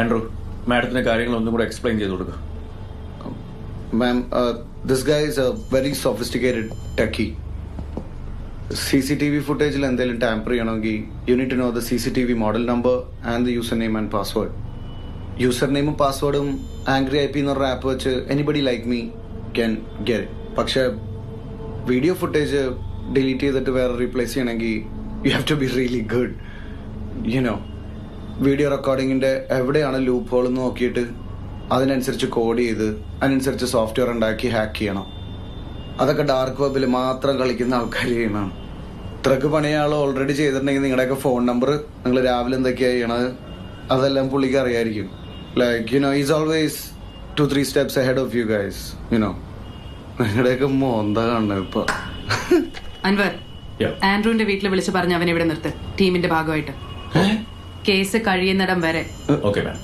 Andrew, മാഡത്തിന് കാര്യങ്ങൾ ഒന്നും കൂടെ എക്സ്പ്ലെയിൻ ചെയ്ത് കൊടുക്കുക. Ma'am, this guy is a very sophisticated techie. CCTV footage എന്തെങ്കിലും ടാമ്പർ ചെയ്യണമെങ്കിൽ you need to know the CCTV model number and the username and password. യൂസർനെയിമും പാസ്വേഡും ആംഗ്രി IP എന്നൊരു ആപ്പ് വെച്ച് anybody like me can get. പക്ഷെ video footage delete ചെയ്തിട്ട് വേറെ replace ചെയ്യണമെങ്കിൽ you have to be really good. You know, video റെക്കോർഡിങ്ങിന്റെ എവിടെയാണ് ലൂപ്പ് ഹോൾ എന്ന് നോക്കിയിട്ട് അതിനനുസരിച്ച് കോഡ് ചെയ്ത് അതിനനുസരിച്ച് സോഫ്റ്റ്വെയർ ഉണ്ടാക്കി ഹാക്ക് ചെയ്യണം. അതൊക്കെ ഡാർക്ക് വെബിൽ മാത്രം കളിക്കുന്ന ആൾക്കാർ ചെയ്യണം. ഇത്രക്ക് പണിയാൾ ഓൾറെഡി ചെയ്തിട്ടുണ്ടെങ്കിൽ നിങ്ങളുടെയൊക്കെ ഫോൺ നമ്പർ നിങ്ങൾ രാവിലെ എന്തൊക്കെയാണ് ചെയ്യണത് അതെല്ലാം പുള്ളിക്ക് അറിയായിരിക്കും. Like you know is always 2-3 steps ahead of you guys. You know, നിങ്ങളുടെയൊക്കെ മോന്ത കാണണം ഇപ്പൊ. അൻവർ, ആൻഡ്രൂവിന്റെ വീട്ടിൽ വിളിച്ച് പറഞ്ഞ് അവനെ ഇവിടെ നിർത്ത്, ടീമിന്റെ ഭാഗമായിട്ട്. കേസ് കഴിയുന്നിടം വരെ. Okay ma'am.